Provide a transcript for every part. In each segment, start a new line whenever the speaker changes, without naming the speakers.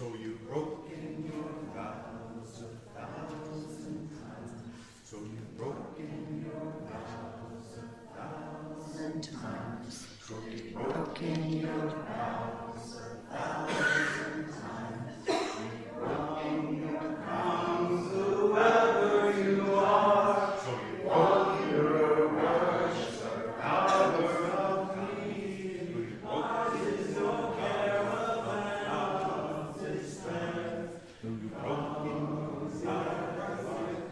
So you've broken your vows 1,000 times. So you've broken your vows 1,000 times. So you've broken your vows 1,000 times. You've broken your vows, whoever you are. So you've broken your worship, power of me. You've broken your caravan of despair. You've broken your sacrifice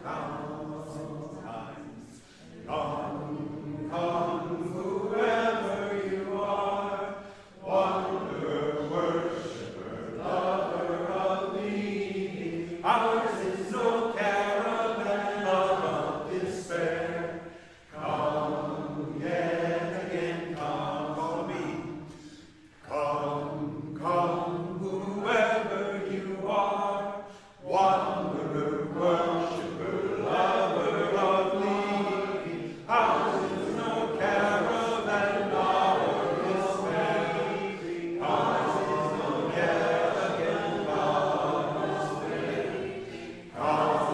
1,000 times. Come, come, whoever you are, wanderer, worshiper, lover of me. Ours is no caravan of despair. Come yet again, come, follow me. Come, come, whoever you are, wanderer, worshiper, lover of me. Ours is no caravan of despair. Ours is no yet again of despair. Come,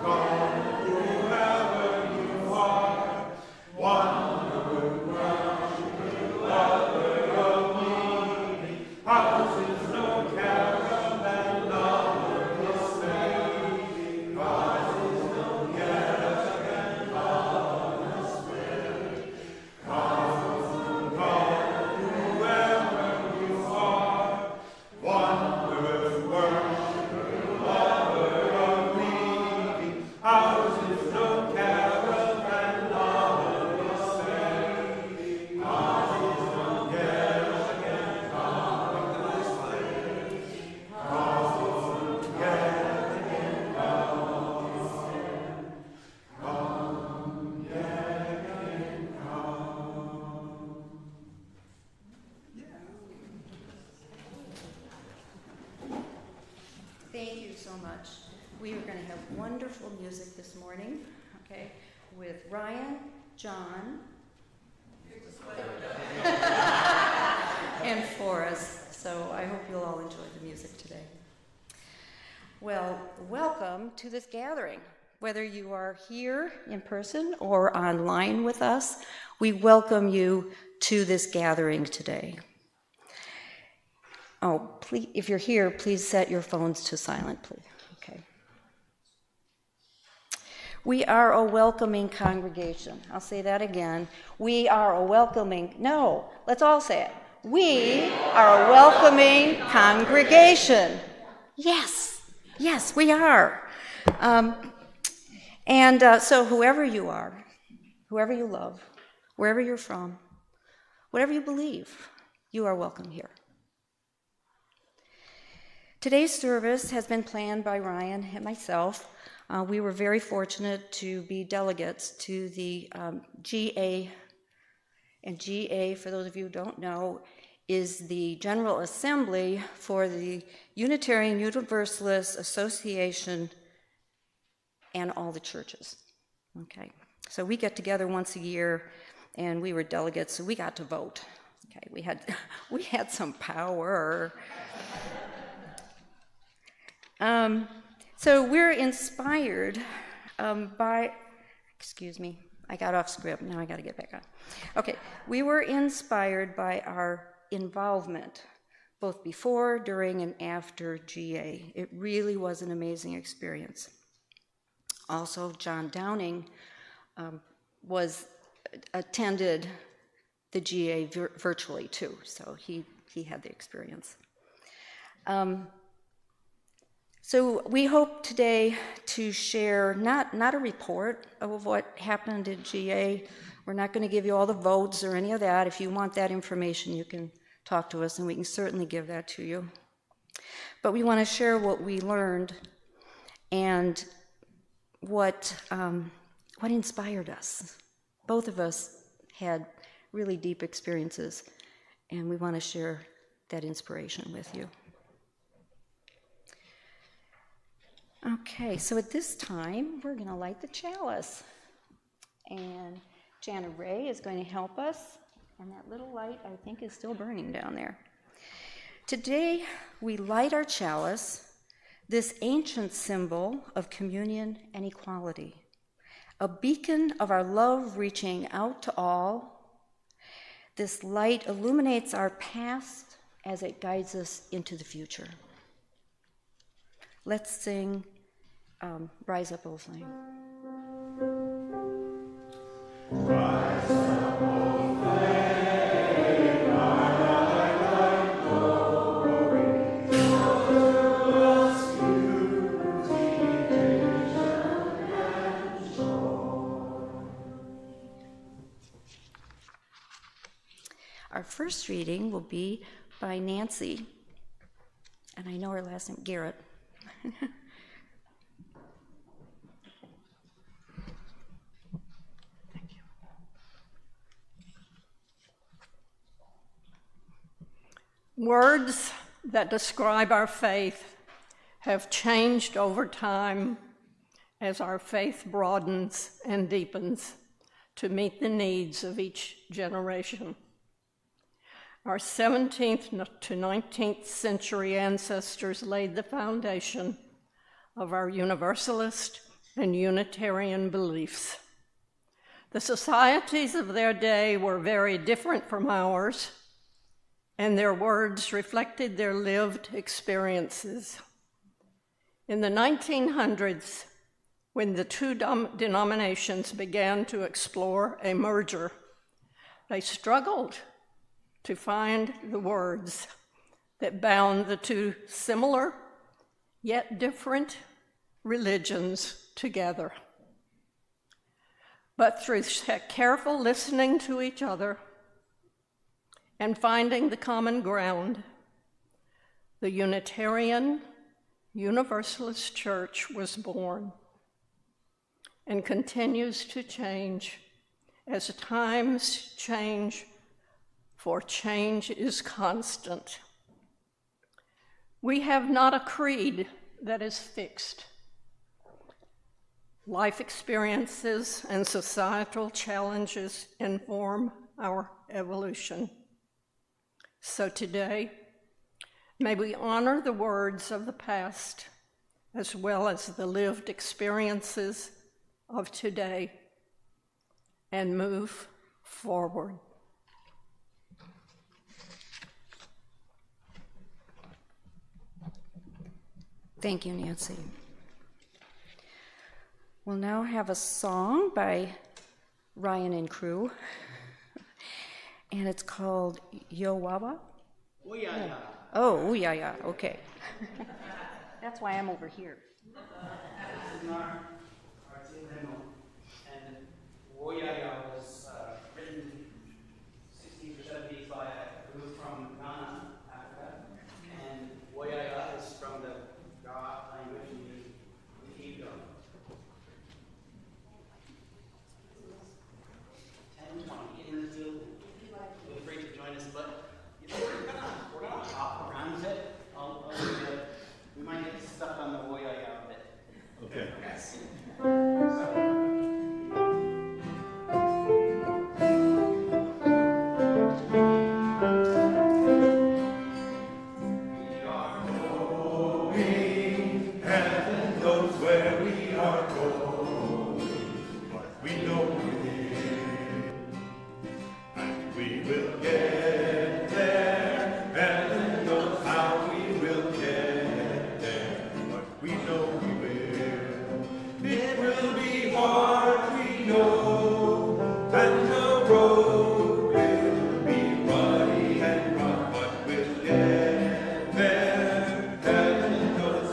come, whoever you are, wanderer, worshiper, lover of me. Ours is no caravan of despair. Ours is no yet again of despair. Come, come, whoever you are, wanderer, worshiper, lover of me. Ours is no caravan of despair. Ours is no yet again of despair. Come yet again of despair. Come yet again come.
Thank you so much. We are going to have wonderful music this morning, okay, with Ryan, John, and Forrest. So I hope you'll all enjoy the music today. Well, welcome to this gathering. Whether you are here in person or online with us, we welcome you to this gathering today. Oh, please, if you're here, please set your phones to silent, please. Okay. We are a welcoming congregation. I'll say that again. We are a welcoming, no, let's all say it. We are a welcoming congregation. Yes, yes, we are. So whoever you are, whoever you love, wherever you're from, whatever you believe, you are welcome here. Today's service has been planned by Ryan and myself. We were very fortunate to be delegates to the GA. And GA, for those of you who don't know, is the General Assembly for the Unitarian Universalist Association and all the churches. Okay, so we get together once a year, and we were delegates, so we got to vote. Okay, we had some power. So we're inspired by, excuse me, I got off script, now I got to get back on. Okay, we were inspired by our involvement, both before, during, and after GA. It really was an amazing experience. Also, John Downing attended the GA virtually too, so he had the experience. So we hope today to share not a report of what happened at GA. We're not going to give you all the votes or any of that. If you want that information, you can talk to us, and we can certainly give that to you. But we want to share what we learned and what inspired us. Both of us had really deep experiences, and we want to share that inspiration with you. Okay, so at this time, we're going to light the chalice. And Jana Ray is going to help us. And that little light, I think, is still burning down there. Today, we light our chalice, this ancient symbol of communion and equality, a beacon of our love reaching out to all. This light illuminates our past as it guides us into the future. Let's sing Rise Up, O Flame.
Rise up, O flame, our light glory, show us beautification and joy.
Our first reading will be by Nancy, and I know her last name, Garrett.
Words that describe our faith have changed over time as our faith broadens and deepens to meet the needs of each generation. Our 17th to 19th century ancestors laid the foundation of our Universalist and Unitarian beliefs. The societies of their day were very different from ours, and their words reflected their lived experiences. In the 1900s, when the two denominations began to explore a merger, they struggled to find the words that bound the two similar yet different religions together. But through careful listening to each other and finding the common ground, the Unitarian Universalist Church was born and continues to change as times change, for change is constant. We have not a creed that is fixed. Life experiences and societal challenges inform our evolution. So today, may we honor the words of the past as well as the lived experiences of today and move forward.
Thank you, Nancy. We'll now have a song by Ryan and crew, and it's called Yo Wawa.
Oh, yeah.
Oh, yeah, okay. That's why I'm over here.
This is our team hymnal, and Woyaya was written 60s or 70s by a group from Ghana, Africa, and Woyaya is from the Ga language, and we keep going. 10:20, get in the field, feel free to join us, but we're gonna hop around a bit. We might get stuck on the Woyaya a bit.
Okay.
Yes.
Heaven knows where we are going, but we know we're here, and we will get there. Heaven knows how we will get there, but we know we will. It will be hard, we know, and the road will be ruddy and rough, but we'll get there. Heaven knows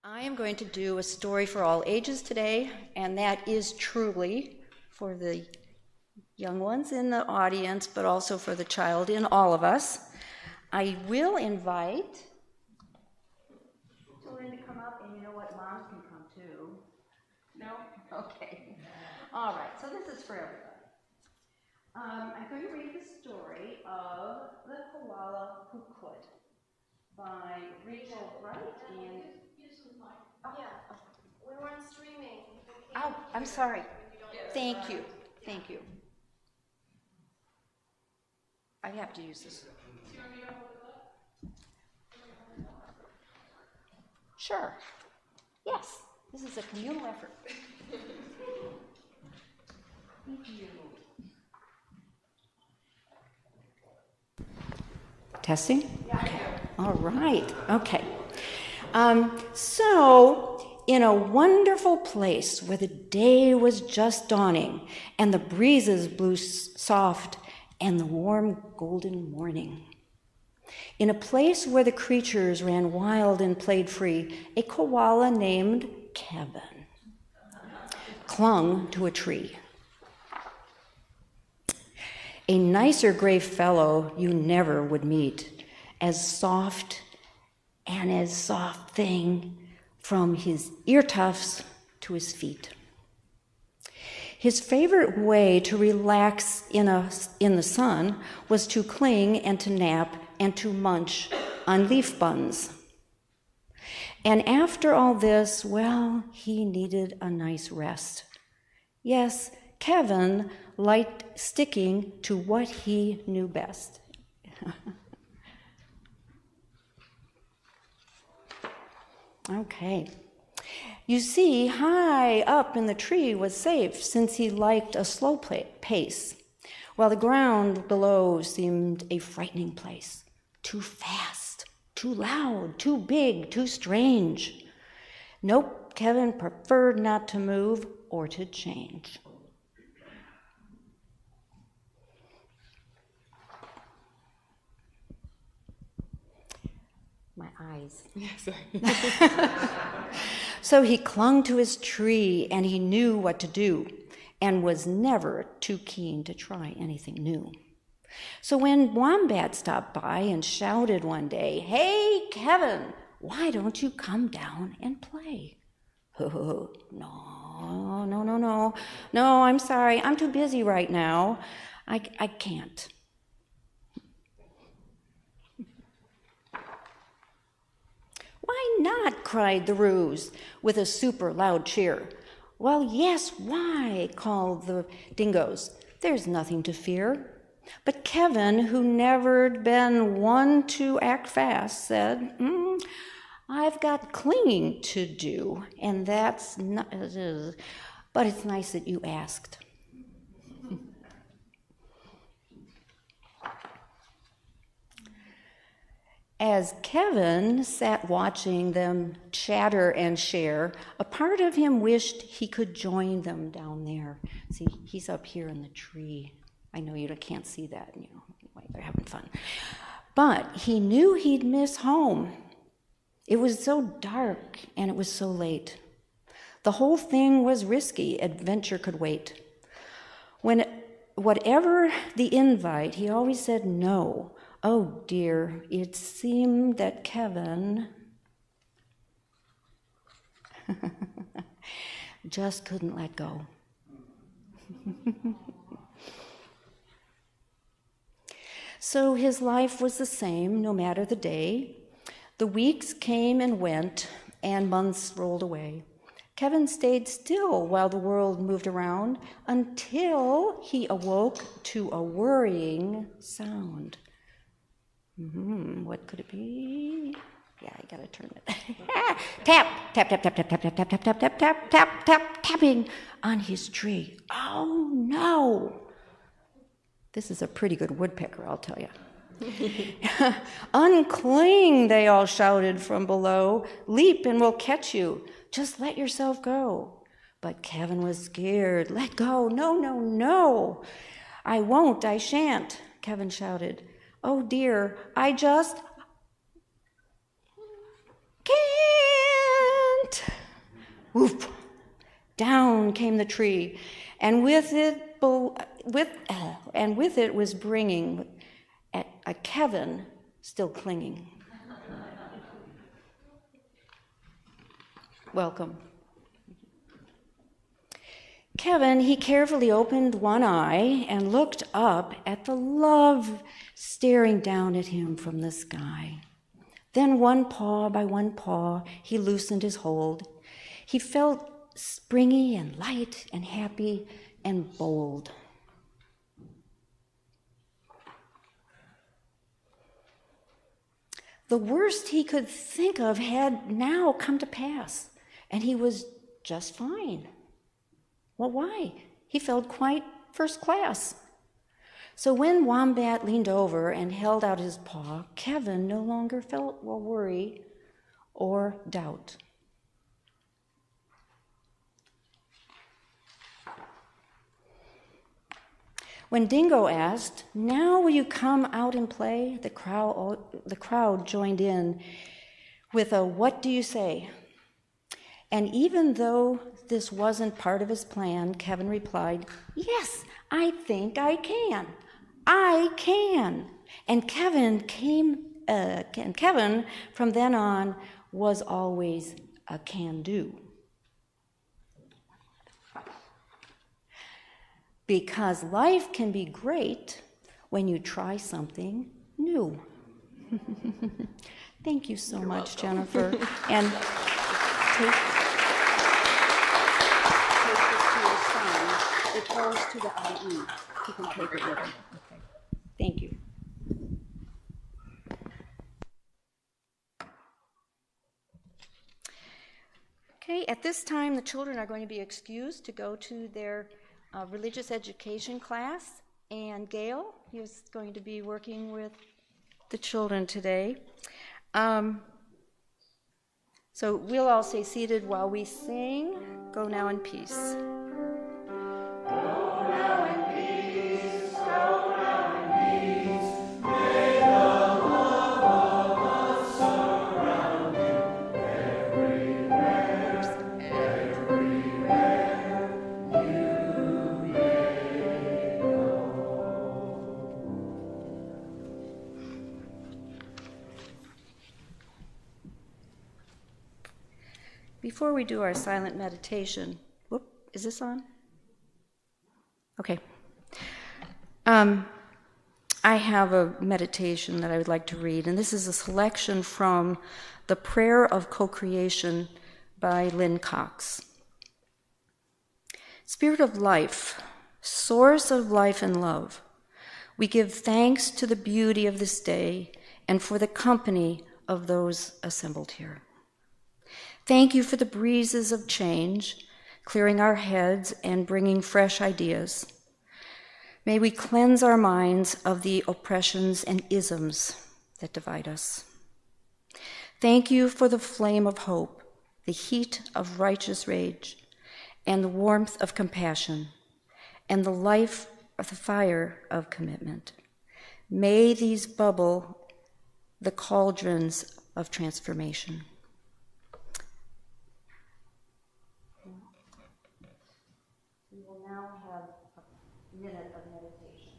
I am going to do a story for all ages today, and that is truly for the young ones in the audience, but also for the child in all of us. I will invite Lynn to come up, and you know what, moms can come too. No? Okay. All right, so this is for everybody. I'm going to read the story of the koala who could by Rachel Wright and...
Yeah, we weren't streaming.
Oh, I'm sorry. Thank you. Thank you. I have to use this. Sure. Yes, this is a communal effort. Thank you. Testing? Okay. All right. Okay. So, in a wonderful place where the day was just dawning and the breezes blew soft and the warm golden morning, in a place where the creatures ran wild and played free, a koala named Kevin clung to a tree. A nicer gray fellow you never would meet, as soft thing from his ear tufts to his feet. His favorite way to relax in the sun was to cling and to nap and to munch on leaf buns. And after all this, well, he needed a nice rest. Yes, Kevin liked sticking to what he knew best. Okay. You see, high up in the tree was safe, since he liked a slow pace, while the ground below seemed a frightening place. Too fast, too loud, too big, too strange. Nope, Kevin preferred not to move or to change. My eyes. Yeah, sorry. So he clung to his tree, and he knew what to do, and was never too keen to try anything new. So when Wombat stopped by and shouted one day, "Hey, Kevin, why don't you come down and play?" Oh, no, I'm sorry, I'm too busy right now. I can't. "Why not?" cried the ruse with a super loud cheer. "Well, yes, why?" called the dingoes. "There's nothing to fear." But Kevin, who never'd been one to act fast, said, "I've got clinging to do, and that's not, but it's nice that you asked." As Kevin sat watching them chatter and share, a part of him wished he could join them down there. See, he's up here in the tree. I know you can't see that, they're having fun. But he knew he'd miss home. It was so dark and it was so late. The whole thing was risky. Adventure could wait. Whatever the invite, he always said no. Oh dear, it seemed that Kevin Just couldn't let go. So his life was the same no matter the day. The weeks came and went, and months rolled away. Kevin stayed still while the world moved around until he awoke to a worrying sound. What could it be? Yeah, I gotta turn it. Tap, tap, tap, tap, tap, tap, tap, tap, tap, tap, tap, tap, tap, tap, tapping on his tree. Oh no! This is a pretty good woodpecker, I'll tell you. Uncling, they all shouted from below. Leap and we'll catch you. Just let yourself go. But Kevin was scared. Let go. No, no, no. I won't. I shan't, Kevin shouted. Oh dear, I just can't. Whoop. Down came the tree, and with it was bringing a Kevin still clinging. Welcome. Kevin, he carefully opened one eye and looked up at the love staring down at him from the sky. Then one paw by one paw, he loosened his hold. He felt springy and light and happy and bold. The worst he could think of had now come to pass, and he was just fine. Well, why? He felt quite first class. So when Wombat leaned over and held out his paw, Kevin no longer felt worry or doubt. When Dingo asked, "Now will you come out and play?" the crowd joined in with a "What do you say?" And even though this wasn't part of his plan, Kevin replied, "Yes, I think I can. I can." And Kevin from then on was always a can-do. Because life can be great when you try something new. Thank you so much, Jennifer. And take this to your son. It goes to the IE. He can take it with him. Okay. Thank you. Okay, at this time, the children are going to be excused to go to their religious education class, and Gail is going to be working with the children today. So we'll all stay seated while we sing "Go Now in Peace." Before we do our silent meditation, is this on? Okay. I have a meditation that I would like to read, and this is a selection from The Prayer of Co-Creation by Lynn Cox. Spirit of life, source of life and love, we give thanks to the beauty of this day and for the company of those assembled here. Thank you for the breezes of change, clearing our heads and bringing fresh ideas. May we cleanse our minds of the oppressions and isms that divide us. Thank you for the flame of hope, the heat of righteous rage, and the warmth of compassion, and the life of the fire of commitment. May these bubble the cauldrons of transformation. We will now have a minute of meditation.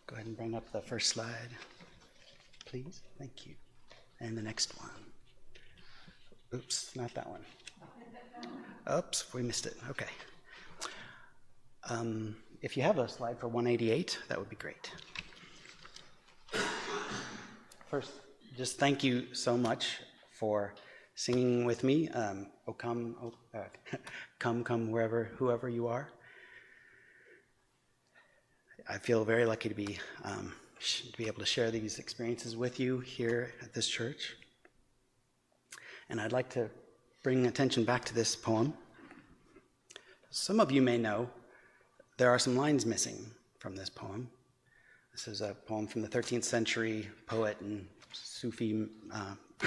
Go ahead and bring up the first slide, please. Thank you. And the next one. Oops, not that one. Oops, we missed it. Okay. If you have a slide for 188, that would be great. First, just thank you so much for singing with me. Come, whoever you are. I feel very lucky to be able to share these experiences with you here at this church. And I'd like to bring attention back to this poem. Some of you may know there are some lines missing from this poem. This is a poem from the 13th century poet and Sufi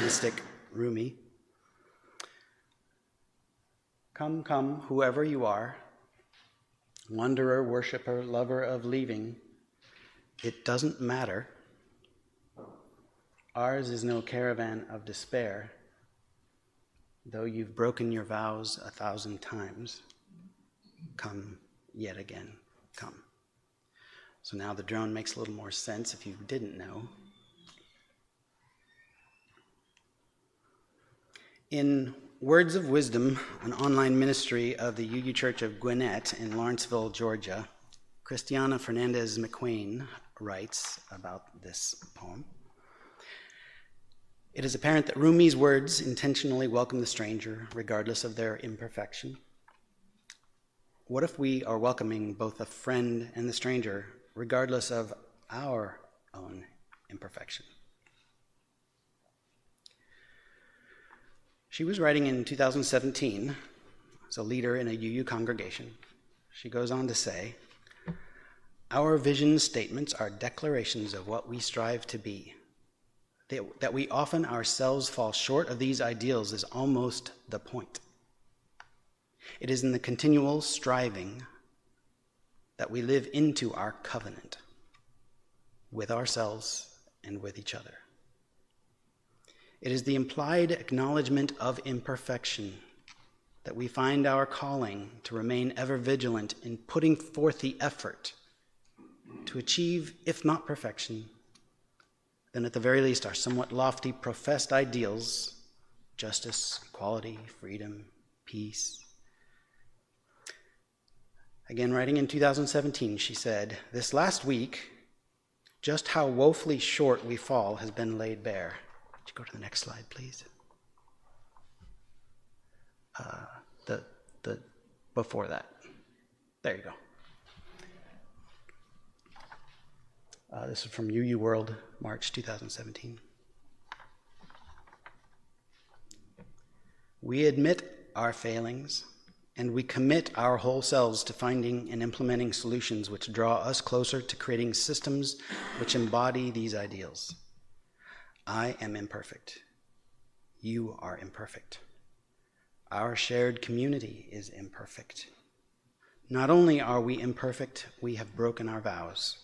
mystic Rumi. Come, come, whoever you are, wanderer, worshiper, lover of leaving, it doesn't matter. Ours is no caravan of despair, though you've broken your vows 1,000 times. Come yet again, come. So now the drone makes a little more sense if you didn't know. In Words of Wisdom, an online ministry of the UU Church of Gwinnett in Lawrenceville, Georgia, Christiana Fernandez McQueen writes about this poem. It is apparent that Rumi's words intentionally welcome the stranger, regardless of their imperfection. What if we are welcoming both the friend and the stranger, regardless of our own imperfection? She was writing in 2017 as a leader in a UU congregation. She goes on to say, "Our vision statements are declarations of what we strive to be. That we often ourselves fall short of these ideals is almost the point. It is in the continual striving that we live into our covenant with ourselves and with each other. It is the implied acknowledgement of imperfection that we find our calling to remain ever vigilant in putting forth the effort to achieve, if not perfection, then at the very least our somewhat lofty professed ideals, justice, equality, freedom, peace." Again, writing in 2017, she said, "This last week, just how woefully short we fall has been laid bare." Could you go to the next slide, please? The before that. There you go. This is from UU World, March 2017. We admit our failings, and we commit our whole selves to finding and implementing solutions which draw us closer to creating systems which embody these ideals. I am imperfect. You are imperfect. Our shared community is imperfect. Not only are we imperfect, we have broken our vows.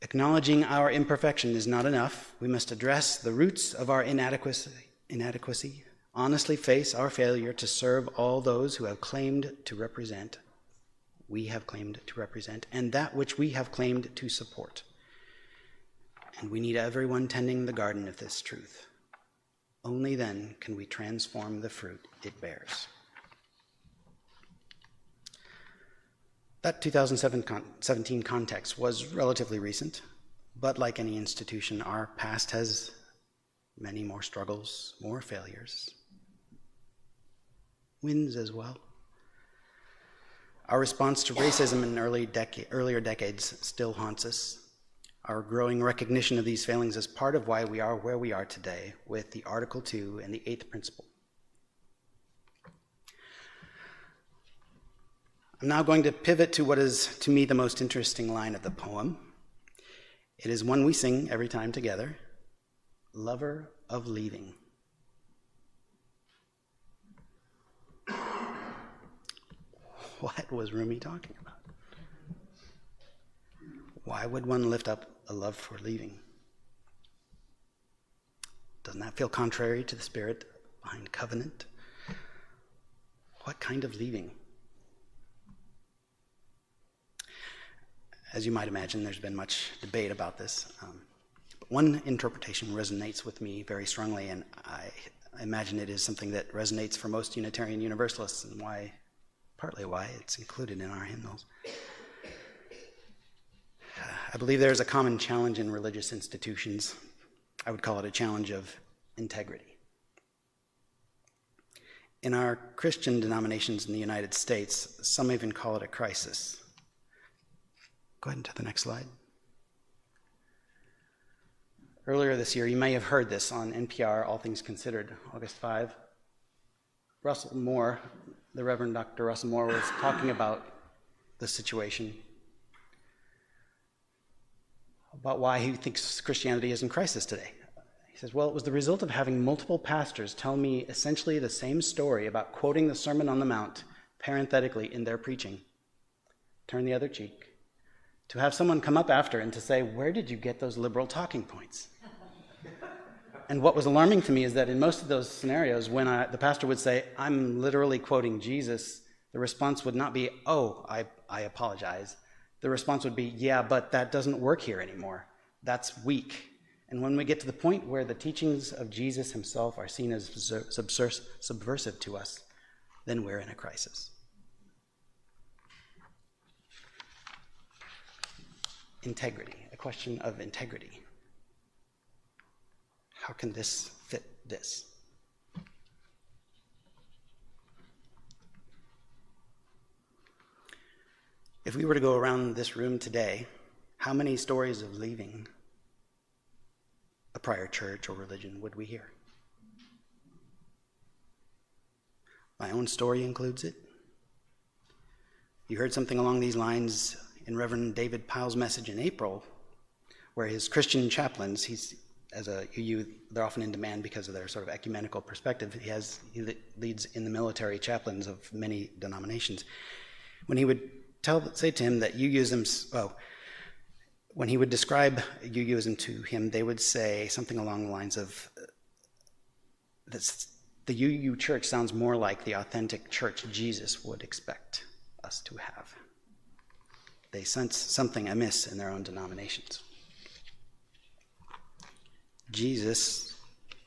Acknowledging our imperfection is not enough. We must address the roots of our inadequacy, honestly face our failure to serve all those who have claimed to represent, and that which we have claimed to support. And we need everyone tending the garden of this truth. Only then can we transform the fruit it bears. That 2017 context was relatively recent, but like any institution, our past has many more struggles, more failures, wins as well. Our response to racism in earlier decades still haunts us. Our growing recognition of these failings is part of why we are where we are today with the Article 2 and the 8th principle. I'm now going to pivot to what is, to me, the most interesting line of the poem. It is one we sing every time together, lover of leaving. What was Rumi talking about? Why would one lift up a love for leaving? Doesn't that feel contrary to the spirit behind covenant? What kind of leaving? As you might imagine, there's been much debate about this. But one interpretation resonates with me very strongly, and I imagine it is something that resonates for most Unitarian Universalists, and partly why it's included in our hymnals. I believe there's a common challenge in religious institutions. I would call it a challenge of integrity. In our Christian denominations in the United States, some even call it a crisis. Go ahead to the next slide. Earlier this year, you may have heard this on NPR, All Things Considered, August 5. Russell Moore, the Reverend Dr. Russell Moore, was talking about the situation, about why he thinks Christianity is in crisis today. He says, well, it was the result of having multiple pastors tell me essentially the same story about quoting the Sermon on the Mount parenthetically in their preaching. Turn the other cheek. To have someone come up after and to say, where did you get those liberal talking points? And what was alarming to me is that in most of those scenarios, when the pastor would say, I'm literally quoting Jesus, the response would not be, oh, I apologize. The response would be, yeah, but that doesn't work here anymore. That's weak. And when we get to the point where the teachings of Jesus himself are seen as subversive to us, then we're in a crisis. Integrity, a question of integrity. How can this fit this? If we were to go around this room today, how many stories of leaving a prior church or religion would we hear? My own story includes it. You heard something along these lines in Reverend David Pyle's message in April, where his Christian chaplains, as a UU, they're often in demand because of their sort of ecumenical perspective. He leads in the military chaplains of many denominations. When he would say to him that UUism, when he would describe UUism to him, they would say something along the lines of, the UU church sounds more like the authentic church Jesus would expect us to have. They sense something amiss in their own denominations. Jesus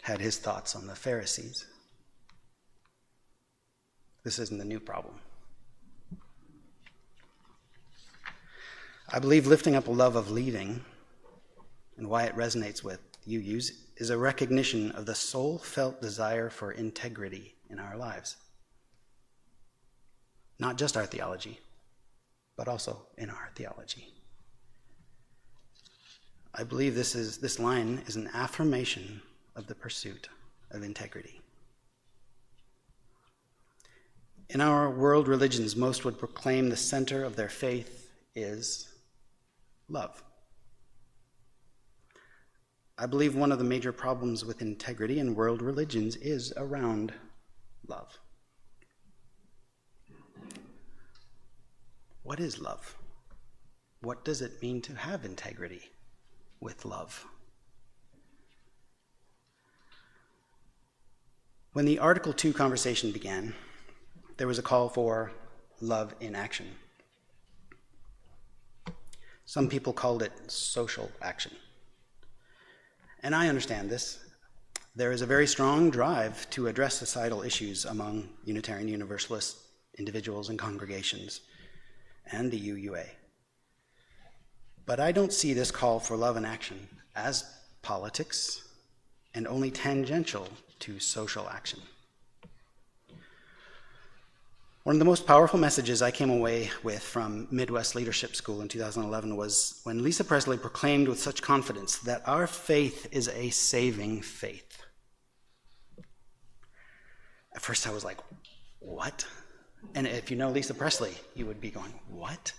had his thoughts on the Pharisees. This isn't a new problem. I believe lifting up a love of leaving, and why it resonates with UUs, is a recognition of the soul-felt desire for integrity in our lives. Not just our theology, but also in our theology. I believe this line is an affirmation of the pursuit of integrity. In our world religions, most would proclaim the center of their faith is love. I believe one of the major problems with integrity in world religions is around love. What is love? What does it mean to have integrity with love? When the Article 2 conversation began, there was a call for love in action. Some people called it social action. And I understand this. There is a very strong drive to address societal issues among Unitarian Universalist individuals and congregations and the UUA. But I don't see this call for love in action as politics and only tangential to social action. One of the most powerful messages I came away with from Midwest Leadership School in 2011 was when Lisa Presley proclaimed with such confidence that our faith is a saving faith. At first I was like, what? And if you know Lisa Presley, you would be going, what?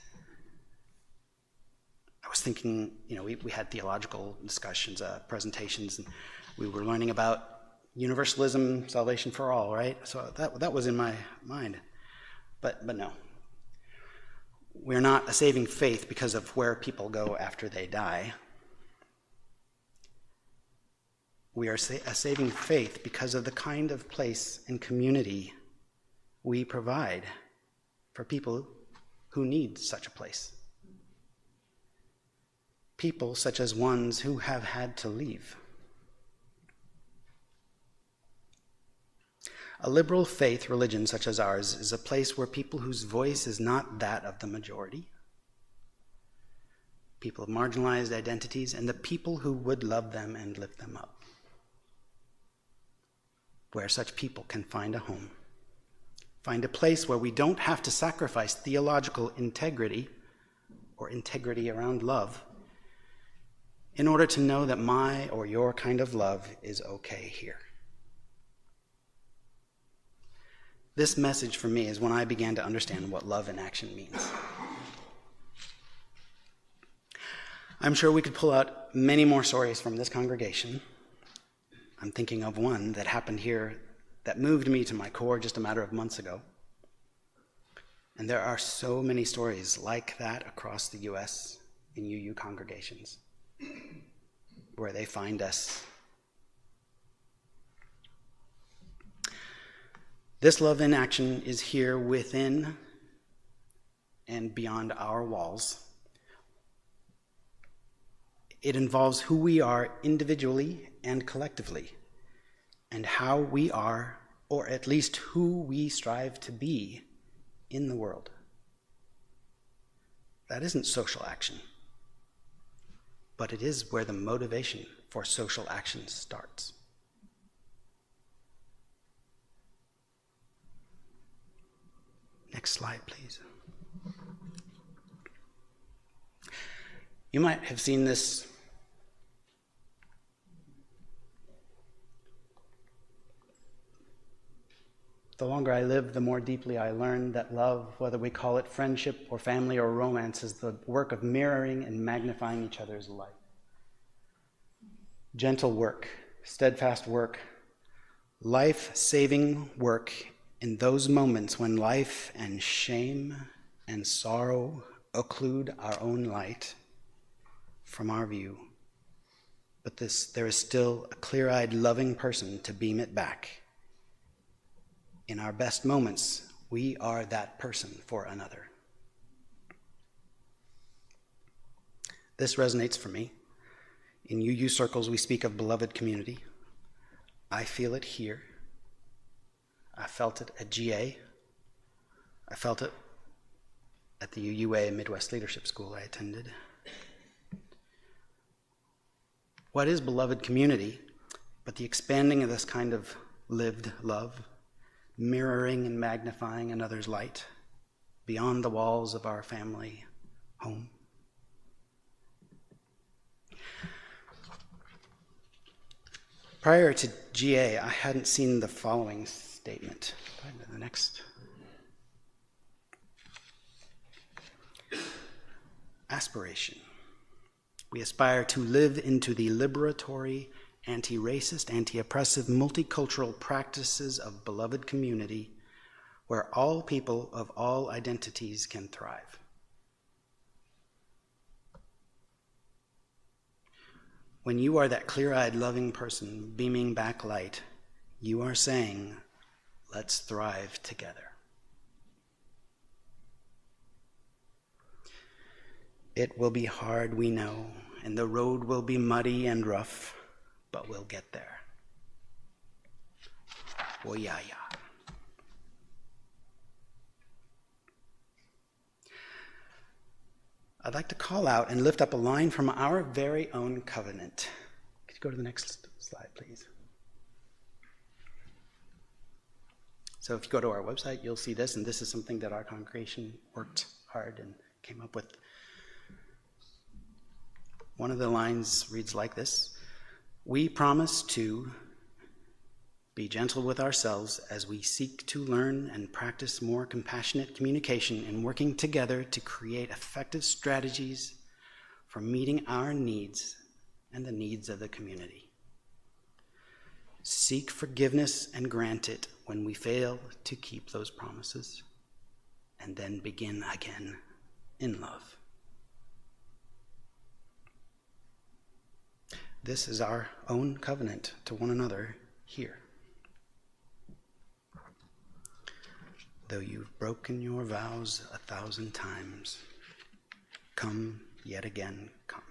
I was thinking, we had theological discussions, presentations, and we were learning about universalism, salvation for all, right? So that was in my mind. But no. We're not a saving faith because of where people go after they die. We are a saving faith because of the kind of place and community we provide for people who need such a place. People such as ones who have had to leave. A liberal faith religion such as ours is a place where people whose voice is not that of the majority, people of marginalized identities, and the people who would love them and lift them up, where such people can find a home, find a place where we don't have to sacrifice theological integrity or integrity around love in order to know that my or your kind of love is okay here. This message for me is when I began to understand what love in action means. I'm sure we could pull out many more stories from this congregation. I'm thinking of one that happened here that moved me to my core just a matter of months ago. And there are so many stories like that across the U.S. in UU congregations where they find us. This love in action is here within and beyond our walls. It involves who we are individually and collectively, and how we are, or at least who we strive to be, in the world. That isn't social action, but it is where the motivation for social action starts. Next slide, please. You might have seen this the longer I live, the more deeply I learn that love, whether we call it friendship or family or romance, is the work of mirroring and magnifying each other's light. Gentle work, steadfast work, life-saving work in those moments when life and shame and sorrow occlude our own light from our view. But there is still a clear-eyed, loving person to beam it back. In our best moments, we are that person for another. This resonates for me. In UU circles, we speak of beloved community. I feel it here. I felt it at GA. I felt it at the UUA Midwest Leadership School I attended. What is beloved community but the expanding of this kind of lived love, mirroring and magnifying another's light beyond the walls of our family home? Prior to GA, I hadn't seen the following statement. Go ahead to the next. aspiration. We aspire to live into the liberatory, anti-racist, anti-oppressive, multicultural practices of beloved community where all people of all identities can thrive. When you are that clear-eyed, loving person beaming back light, you are saying, let's thrive together. It will be hard, we know, and the road will be muddy and rough, but we'll get there. Oh, yeah. I'd like to call out and lift up a line from our very own covenant. Could you go to the next slide, please? So if you go to our website, you'll see this, and this is something that our congregation worked hard and came up with. One of the lines reads like this: "We promise to be gentle with ourselves as we seek to learn and practice more compassionate communication and working together to create effective strategies for meeting our needs and the needs of the community. Seek forgiveness and grant it when we fail to keep those promises, and then begin again in love." This is our own covenant to one another here. Though you've broken your vows 1,000 times, come yet again, come.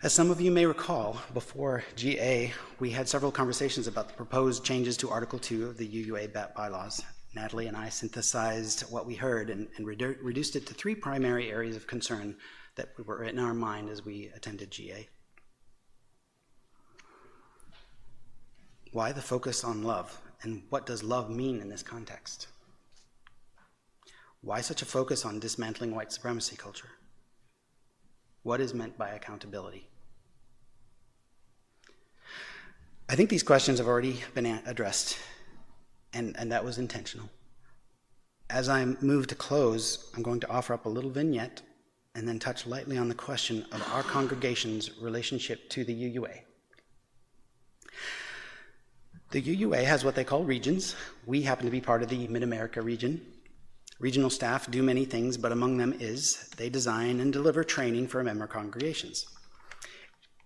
As some of you may recall, before GA, we had several conversations about the proposed changes to Article 2 of the UUA bylaws. Natalie and I synthesized what we heard and reduced it to 3 primary areas of concern that were in our mind as we attended GA. Why the focus on love, and what does love mean in this context? Why such a focus on dismantling white supremacy culture? What is meant by accountability? I think these questions have already been addressed, and that was intentional. As I move to close, I'm going to offer up a little vignette and then touch lightly on the question of our congregation's relationship to the UUA. The UUA has what they call regions. We happen to be part of the Mid-America region. Regional staff do many things, but among them is they design and deliver training for member congregations.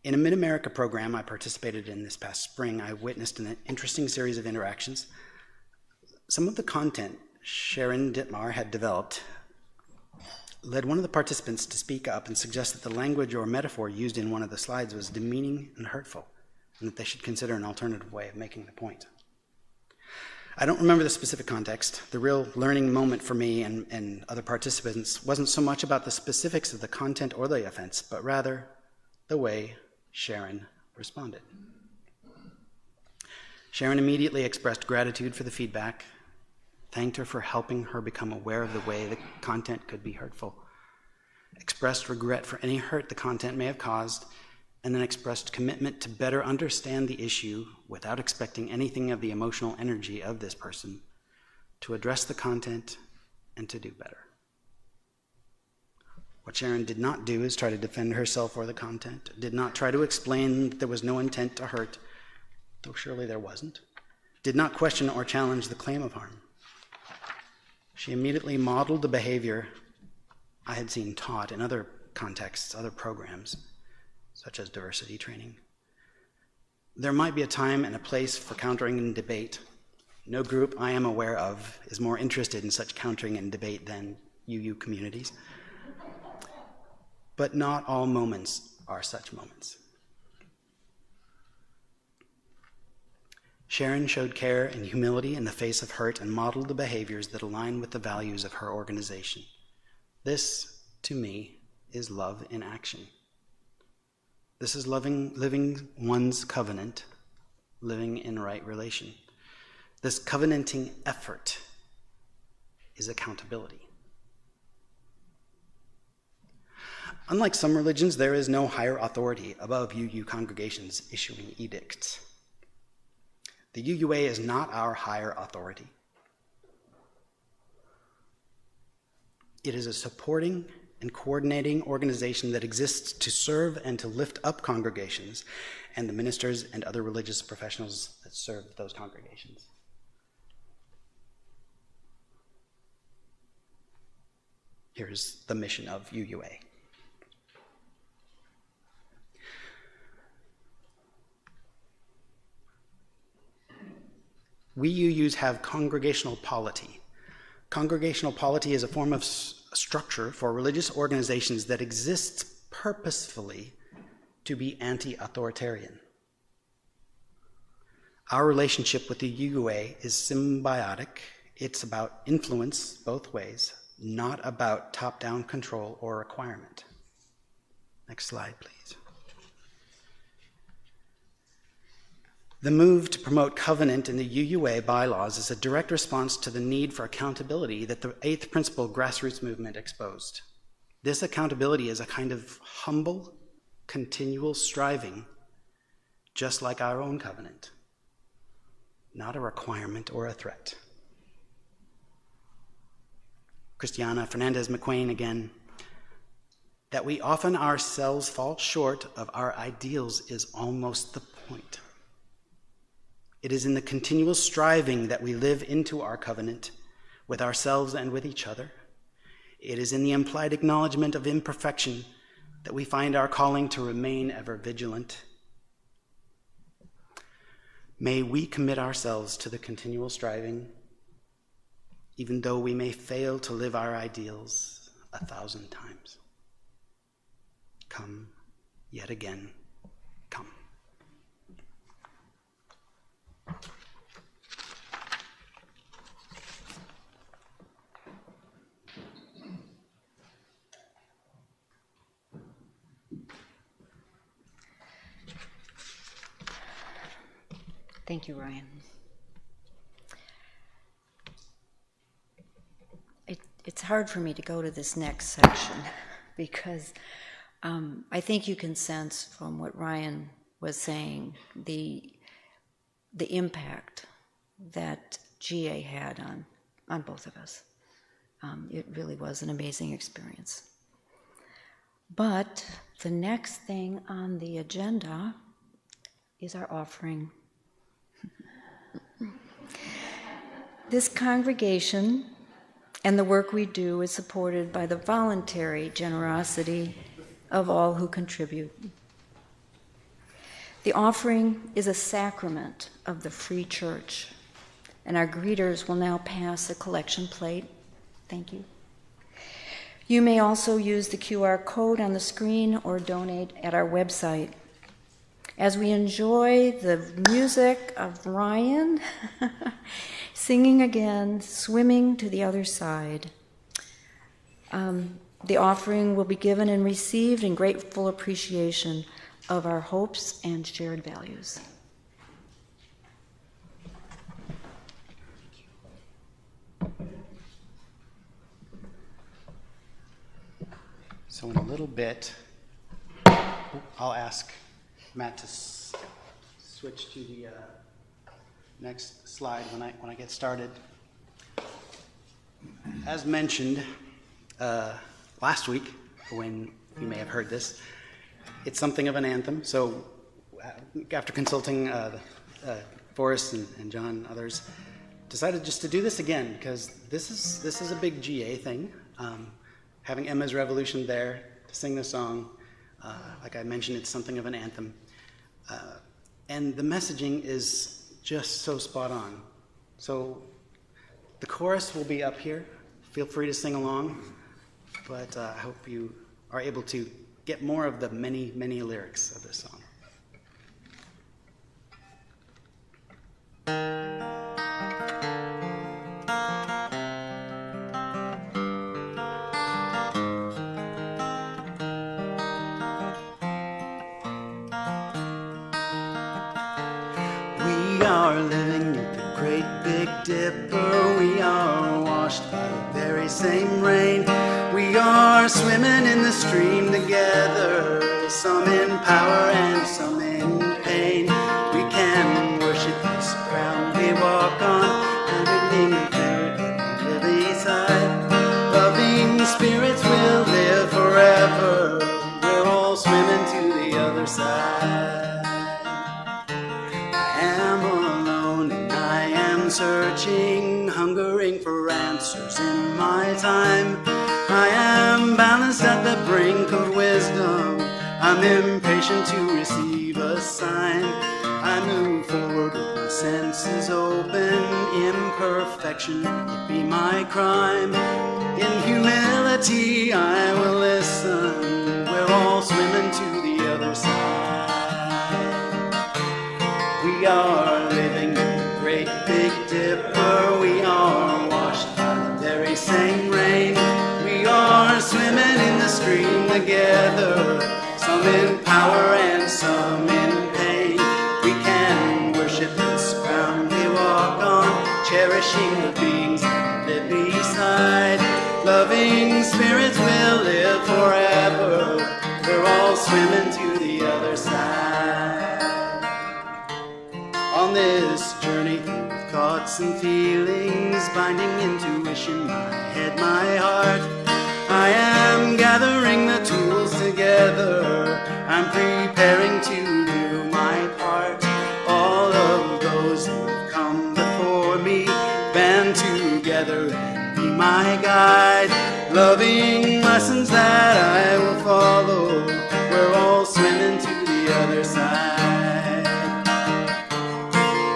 In a Mid-America program I participated in this past spring, I witnessed an interesting series of interactions. Some of the content Sharon Dittmar had developed led one of the participants to speak up and suggest that the language or metaphor used in one of the slides was demeaning and hurtful, and that they should consider an alternative way of making the point. I don't remember the specific context. The real learning moment for me and other participants wasn't so much about the specifics of the content or the offense, but rather the way Sharon responded. Sharon immediately expressed gratitude for the feedback, thanked her for helping her become aware of the way the content could be hurtful, expressed regret for any hurt the content may have caused, and then expressed commitment to better understand the issue without expecting anything of the emotional energy of this person, to address the content and to do better. What Sharon did not do is try to defend herself or the content, did not try to explain that there was no intent to hurt, though surely there wasn't, did not question or challenge the claim of harm. She immediately modeled the behavior I had seen taught in other contexts, other programs, such as diversity training. There might be a time and a place for countering and debate. No group I am aware of is more interested in such countering and debate than UU communities. But not all moments are such moments. Sharon showed care and humility in the face of hurt and modeled the behaviors that align with the values of her organization. This, to me, is love in action. This is living one's covenant, living in right relation. This covenanting effort is accountability. Unlike some religions, there is no higher authority above UU congregations issuing edicts. The UUA is not our higher authority. It is a supporting and coordinating organization that exists to serve and to lift up congregations and the ministers and other religious professionals that serve those congregations. Here's the mission of UUA. We UUs have congregational polity. Congregational polity is a form of structure for religious organizations that exists purposefully to be anti-authoritarian. Our relationship with the UUA is symbiotic. It's about influence both ways, not about top-down control or requirement. Next slide, please. The move to promote covenant in the UUA bylaws is a direct response to the need for accountability that the Eighth Principle grassroots movement exposed. This accountability is a kind of humble, continual striving, just like our own covenant, not a requirement or a threat. Christiana Fernandez McQueen again, that we often ourselves fall short of our ideals is almost the point. It is in the continual striving that we live into our covenant with ourselves and with each other. It is in the implied acknowledgement of imperfection that we find our calling to remain ever vigilant. May we commit ourselves to the continual striving, even though we may fail to live our ideals 1,000 times. Come, yet again, come.
Thank you, Ryan. It's hard for me to go to this next section because I think you can sense from what Ryan was saying the impact that GA had on both of us. It really was an amazing experience. But the next thing on the agenda is our offering. This congregation and the work we do is supported by the voluntary generosity of all who contribute. The offering is a sacrament of the free church, and our greeters will now pass a collection plate. Thank you. You may also use the QR code on the screen or donate at our website. As we enjoy the music of Ryan singing again, swimming to the other side, the offering will be given and received in grateful appreciation of our hopes and shared values.
So in a little bit, I'll ask Matt to switch to the next slide when I get started. As mentioned last week, when you may have heard this, it's something of an anthem. So after consulting Forrest and John, others, decided just to do this again because this is a big GA thing. Having Emma's Revolution there to sing the song, like I mentioned, it's something of an anthem. And the messaging is just so spot on. So the chorus will be up here. Feel free to sing along, but I hope you are able to get more of the many, many lyrics of this song. We are living at the Great Big Dipper. We are washed by the very same rain. We are swimming in the stream together, some in power and some in pain. We can worship this ground we walk on, and we need to the lily side. Loving spirit. searching, hungering for answers in my time. I am balanced at the brink of wisdom. I'm impatient to receive a sign. I move forward with my senses open. Imperfection, it be my crime. In humility I will listen. We're all swimming to the other side. We are living in the great big dipper. We are washed by the very same rain. We are swimming in the stream together. Some in power and some in pain. We can worship this ground we walk on, cherishing the beings that live beside. Loving spirits will live forever. We're all swimming to the other side. On this journey through thoughts and feelings, binding intuition, my head, my heart, I am gathering the tools together. I'm preparing to do my part. All of those who have come before me band together and be my guide. Loving lessons that I will follow. We're all swimming to the other side.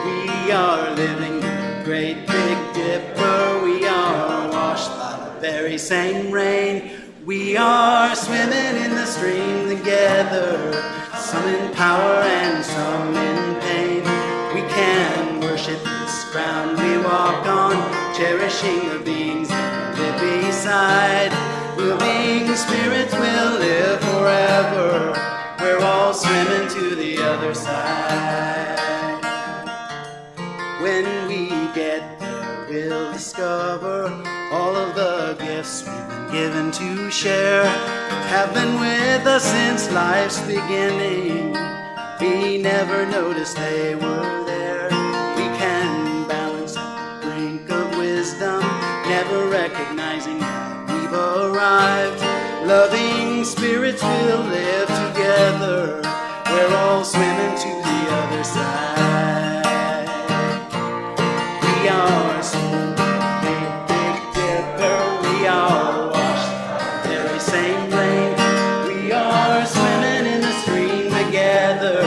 We are living in the great big dipper. We are washed by the very same rain. We are swimming in the stream together. Some in power and some in pain. We can worship this ground we walk on, cherishing the beings that live beside. Living spirits will live forever. We're all swimming to the other side. When we get there, we'll discover all of the gifts we've been given to share have been with us since life's beginning. We never noticed they were there. We can balance at the brink of wisdom, never recognizing that we've arrived. Loving spirits will live together. We're all swimming to the other side. We are swimming in the big dipper. We are washed by the very same rain. We are swimming in the stream together.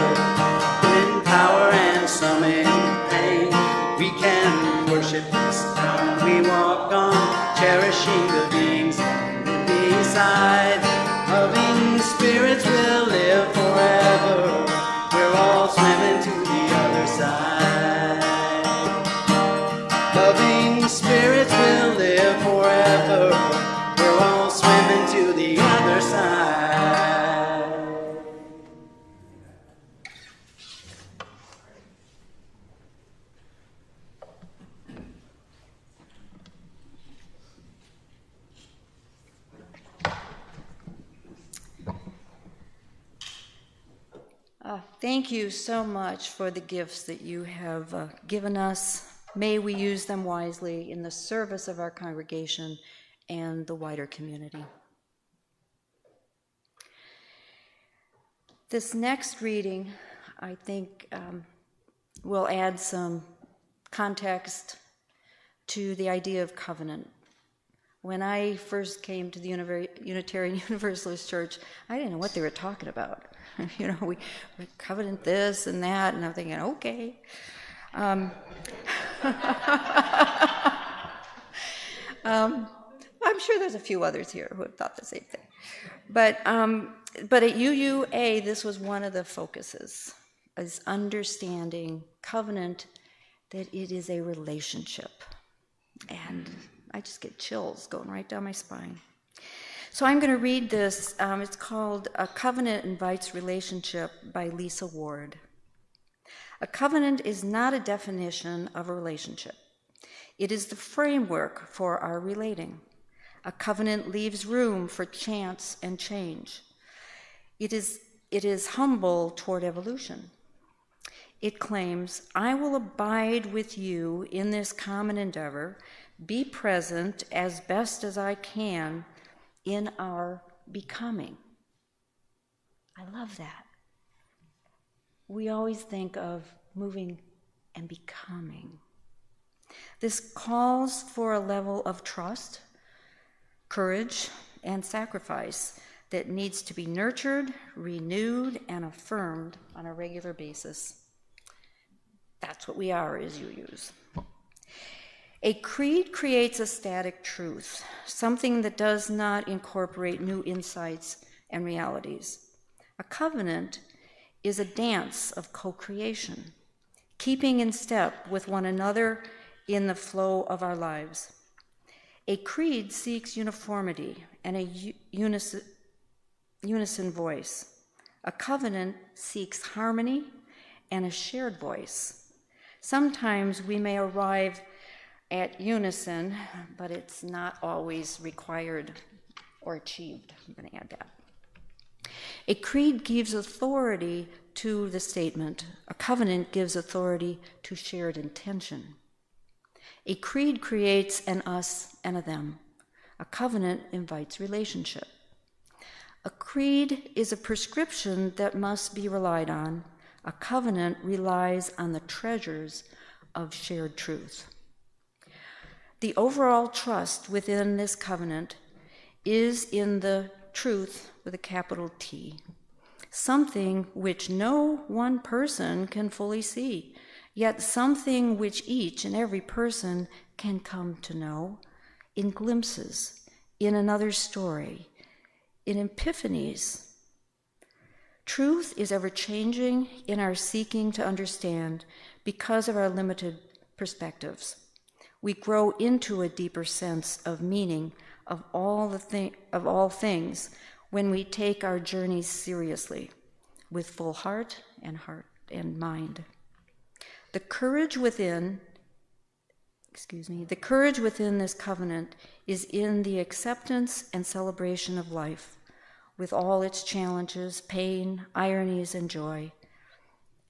In power and some in pain. We can worship this ground we walk on, cherishing the beings that live beside. Loving spirits will live forever. We're all swimming to the other side. Loving spirits will live forever. We're all swimming to the other side.
Thank you so much for the gifts that you have given us. May we use them wisely in the service of our congregation and the wider community. This next reading, I think, will add some context to the idea of covenant. When I first came to the Unitarian Universalist Church, I didn't know what they were talking about. You know, we covenant this and that, and I'm thinking, okay. I'm sure there's a few others here who have thought the same thing. But at UUA, this was one of the focuses, is understanding covenant, that it is a relationship. And I just get chills going right down my spine. So I'm going to read this. It's called A Covenant Invites Relationship by Lisa Ward. A covenant is not a definition of a relationship. It is the framework for our relating. A covenant leaves room for chance and change. It is humble toward evolution. It claims, I will abide with you in this common endeavor, be present as best as I can in our becoming. I love that. We always think of moving and becoming. This calls for a level of trust, courage, and sacrifice that needs to be nurtured, renewed, and affirmed on a regular basis. That's what we are as UUs. A creed creates a static truth, something that does not incorporate new insights and realities. A covenant is a dance of co-creation, keeping in step with one another in the flow of our lives. A creed seeks uniformity and a unison voice. A covenant seeks harmony and a shared voice. Sometimes we may arrive at unison, but it's not always required or achieved. I'm going to add that. A creed gives authority to the statement. A covenant gives authority to shared intention. A creed creates an us and a them. A covenant invites relationship. A creed is a prescription that must be relied on. A covenant relies on the treasures of shared truth. The overall trust within this covenant is in the truth with a capital T, something which no one person can fully see, yet something which each and every person can come to know in glimpses, in another story, in epiphanies. Truth is ever changing in our seeking to understand because of our limited perspectives. We grow into a deeper sense of meaning of all things when we take our journeys seriously, with full heart and mind. The courage within this covenant is in the acceptance and celebration of life, with all its challenges, pain, ironies, and joy.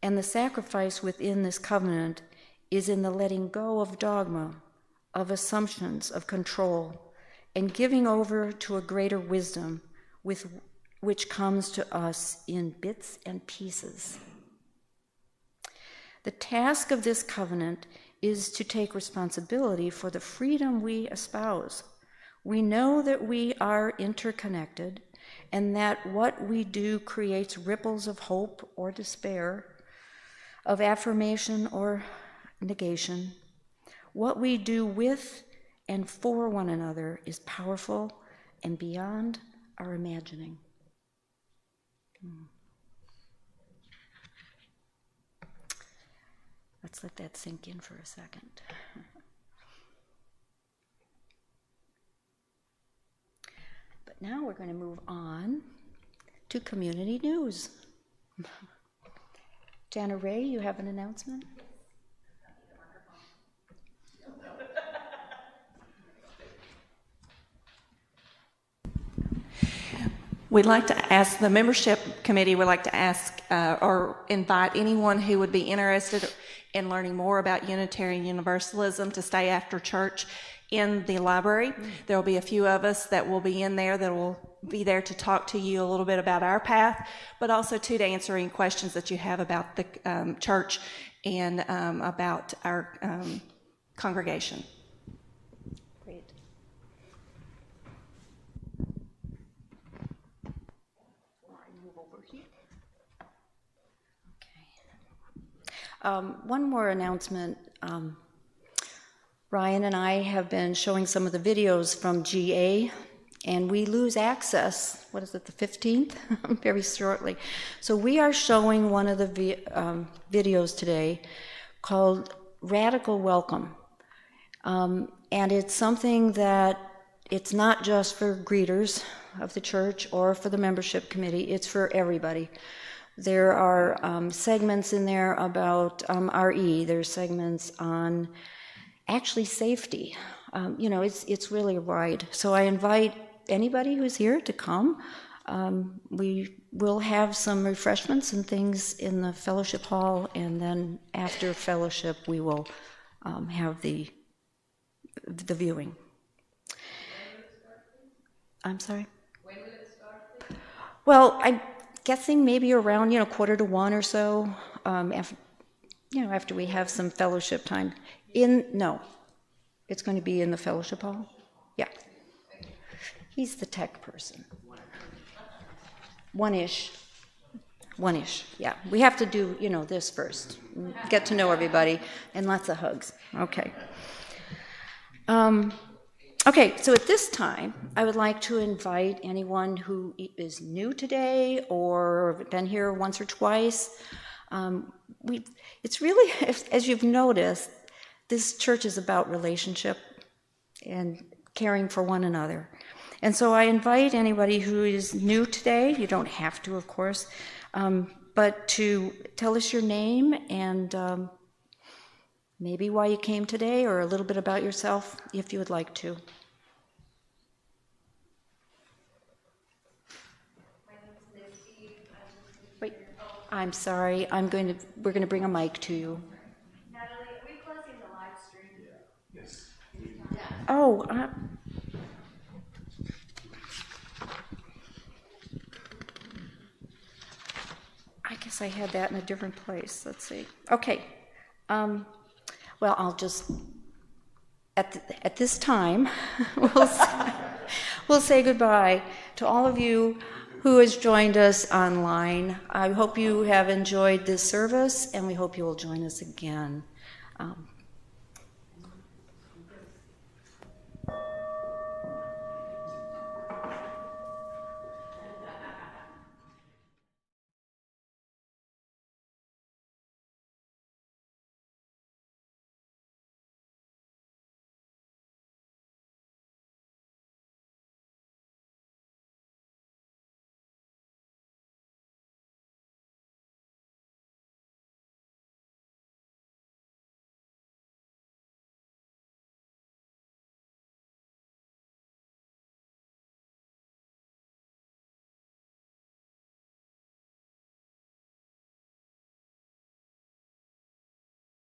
And the sacrifice within this covenant is in the letting go of dogma, of assumptions, of control, and giving over to a greater wisdom which comes to us in bits and pieces. The task of this covenant is to take responsibility for the freedom we espouse. We know that we are interconnected and that what we do creates ripples of hope or despair, of affirmation or negation. What we do with and for one another is powerful and beyond our imagining. Let's let that sink in for a second. But now we're going to move on to community news. Jana Ray, you have an announcement?
We'd like to ask, the membership committee would like to ask or invite anyone who would be interested in learning more about Unitarian Universalism to stay after church in the library. There will be a few of us that will be in there that will be there to talk to you a little bit about our path, but also to answer any questions that you have about the church and about our congregation.
Great. One more announcement. Ryan and I have been showing some of the videos from GA, and we lose access, what is it, the 15th? Very shortly. So we are showing one of the videos today called Radical Welcome. And it's something that it's not just for greeters of the church or for the membership committee, it's for everybody. There are segments in there about RE, there's segments on actually safety. It's really wide. So I invite anybody who's here to come. We will have some refreshments and things in the fellowship hall, and then after fellowship we will have the viewing. I'm sorry? When will it start? Well, I'm guessing maybe around 1:45 or so. after we have some fellowship time. No, it's going to be in the fellowship hall? Yeah. He's the tech person. One-ish, yeah. We have to do, this first. Get to know everybody, and lots of hugs. Okay. Okay, so at this time, I would like to invite anyone who is new today or been here once or twice. It's really, as you've noticed, this church is about relationship and caring for one another. And so I invite anybody who is new today, you don't have to, of course, but to tell us your name and maybe why you came today or a little bit about yourself, if you would like to.
My name is Natalie.
Wait, I'm sorry. We're going to bring a mic to you.
Natalie, are we closing the live stream?
Yes.
Oh, I guess I had that in a different place. Let's see. Okay. Well, I'll just, at this time, we'll say goodbye to all of you who has joined us online. I hope you have enjoyed this service, and we hope you will join us again.